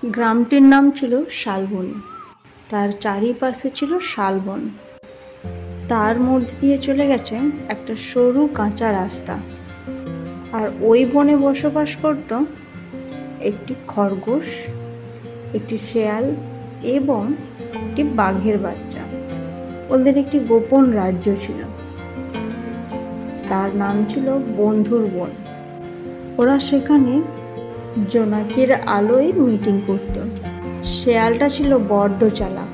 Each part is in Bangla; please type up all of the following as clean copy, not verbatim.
গ্রামটির নাম ছিল শালবনী। তার চারিপাশে ছিল শালবন। তার মধ্যে দিয়ে চলে গেছে একটা সরু কাঁচা রাস্তা। আর ওই বনে বসবাস করত একটি খরগোশ, একটি শেয়াল এবং একটি বাঘের বাচ্চা। ওদের একটি গোপন রাজ্য ছিল, তার নাম ছিল বন্ধুর বন। ওরা সেখানে জোনাকির আলোয় মিটিং করত। শেয়ালটা ছিল বড্ড চালাক,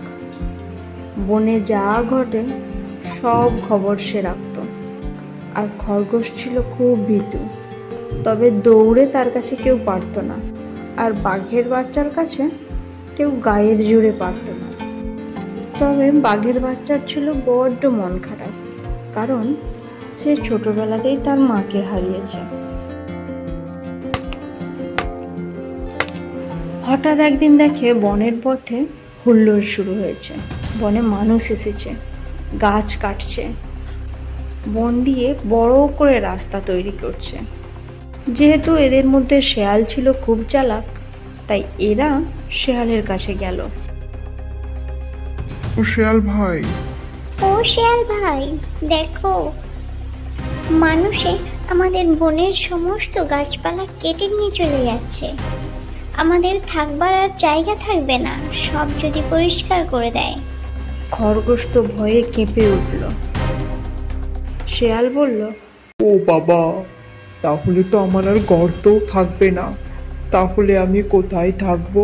বনে যা ঘটে সব খবর সে রাখত। আর খরগোশ ছিল খুব ভীতু, তবে দৌড়ে তার কাছে কেউ পারত না। আর বাঘের বাচ্চার কাছে কেউ গায়ের জোরে পারত না। তবে বাঘের বাচ্চার ছিল বড্ড মন খারাপ, কারণ সে ছোটবেলাতেই তার মাকে হারিয়েছে। হঠাৎ একদিন দেখে বনের পথে হুল্লোড় শুরু হয়েছে। বনে মানুষ এসেছে, গাছ কাটছে, বন দিয়ে বড় করে রাস্তা তৈরি করছে। যেহেতু এদের মধ্যে শেয়াল ছিল খুব চালাক, তাই এরা শেয়ালের কাছে গেল। ও শেয়াল ভাই, দেখো, মানুষে আমাদের বনের সমস্ত গাছপালা কেটে নিয়ে চলে যাচ্ছে। আমাদের থাকবার আর জায়গা থাকবে না, সব যদি পরিষ্কার করে দেয়। খরগোশ তো ভয়ে কেঁপে উঠল। শেয়াল বলল, ও বাবা, তাহলে তো আমার আর গর্তও থাকবে না। তাহলে আমি কোথায় থাকবো?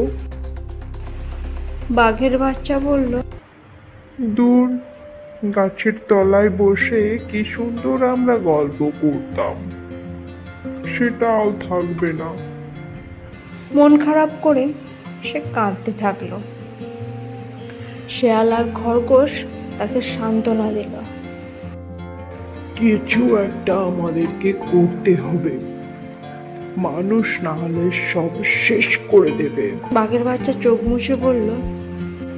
বাঘের বাচ্চা বলল, দূর, গাছের তলায় বসে কি সুন্দর আমরা গল্প করতাম, সেটাও থাকবে না। মন খারাপ করে সে কাঁদতে থাকলো। শেয়াল আর খরগোশ তাকে সান্ত্বনা দিল। কিছু একটা আমাদেরকে করতে হবে, মানুষ না হলে সব শেষ করে দেবে। বাঘের বাচ্চা চোখ মুছে বলল,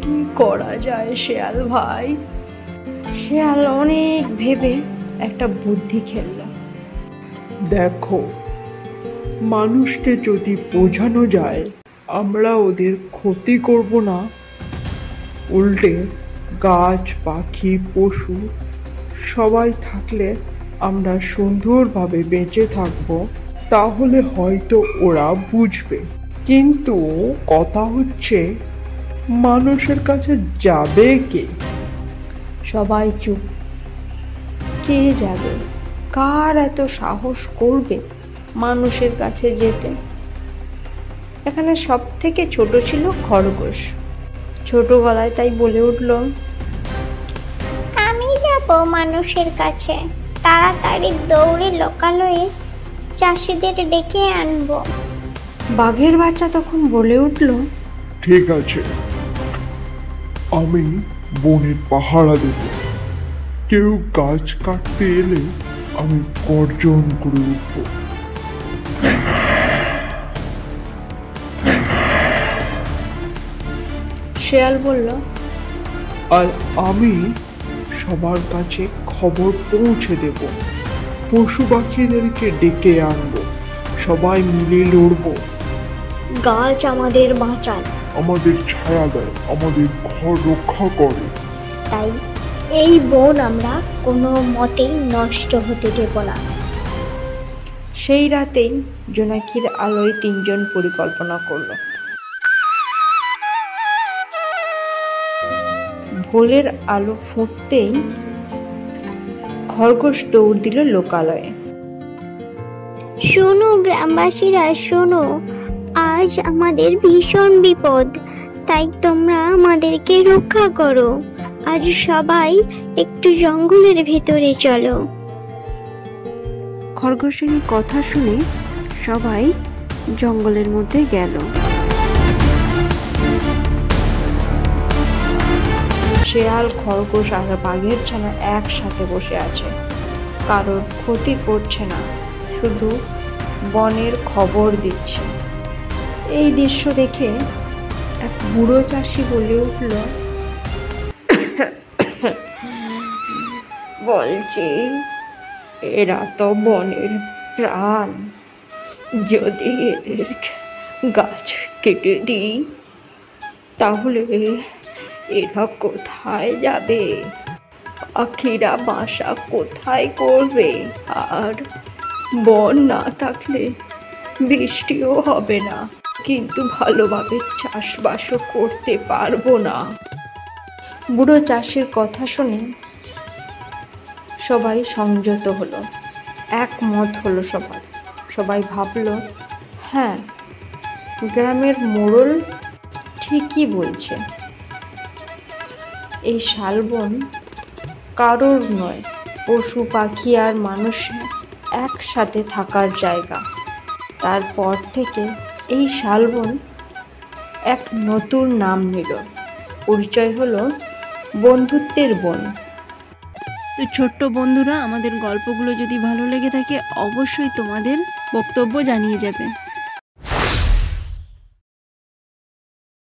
কি করা যায় শেয়াল ভাই? শেয়াল অনেক ভেবে একটা বুদ্ধি খেলল। দেখো, মানুষকে যদি বোঝানো যায় আমরা ওদের ক্ষতি করব না, উল্টে গাছ, পাখি, পশু সবাই থাকলে আমরা সুন্দরভাবে বেঁচে থাকব, তাহলে হয়তো ওরা বুঝবে। কিন্তু কথা হচ্ছে, মানুষের কাছে যাবে কে? সবাই চুপ। কে যাবে? কার এত সাহস করবে মানুষের কাছে যেতে? এখানে সব থেকে ছোট ছিল খরগোশ। ছোট গলায় তাই বলে উঠল, আমি যাব মানুষের কাছে, তাড়াতাড়ি দৌড়ে লোকালয়ে চাষিদের ডেকে আনবো। বাঘের বাচ্চা তখন বলে উঠল, ঠিক আছে, আমি বনের পাহারা দেব। কেউ গাছ কাটতে এলে আমি গর্জন করে উঠব। শেয়াল বলল, আর আমি সবার কাছে খবর পৌঁছে দেব, পশু পাখিদেরকে ডেকে আনবো, সবাই মিলে লড়বো। গাছ আমাদের বাঁচান, আমাদের ছায়া দেয়, আমাদের ঘর রক্ষা করে। তাই এই বন আমরা কোনো মতেই নষ্ট হতে দেব না। সেই রাতেই জোনাকির আলোয় তিনজন পরিকল্পনা করল। ভোরের আলো ফুটতেই খরগোশ দৌড় দিল লোকালয়ে। শোনো গ্রামবাসীরা, শোনো, আজ আমাদের ভীষণ বিপদ, তাই তোমরা আমাদেরকে রক্ষা করো। আজ সবাই একটু জঙ্গলের ভেতরে চলো। খরগোশের এই কথা শুনে সবাই জঙ্গলের মধ্যে গেল। শেয়াল, খরগোশ আর বাঘের ছানা একসাথে বসে আছে, কারোর ক্ষতি করছে না, শুধু বনের খবর দিচ্ছে। এই দৃশ্য দেখে এক বুড়ো চাষি বলে উঠল, বলছি, এরা তো বনের প্রাণ, যদি এদের গাছ কেটে দিই, তাহলে এরা কোথায় যাবে? পাখিরা বাসা কোথায় করবে? আর বন না থাকলে বৃষ্টিও হবে না, কিন্তু ভালোভাবে চাষবাসও করতে পারবো না। বুড়ো চাষির কথা শুনে সবাই সংযত হলো, একমত হলো। সবাই ভাবলো, হ্যাঁ, গ্রামের মোড়ল ঠিকই বলছে, এই শালবন কারোর নয়, পশু পাখি আর মানুষের একসাথে থাকার জায়গা। তারপর থেকে এই শালবন এক নতুন নাম নিল, পরিচয় হলো বন্ধুত্বের বন। তো ছোট্ট বন্ধুরা, আমাদের গল্পগুলো যদি ভালো লেগে থাকে অবশ্যই তোমাদের বক্তব্য জানিয়ে যাবে।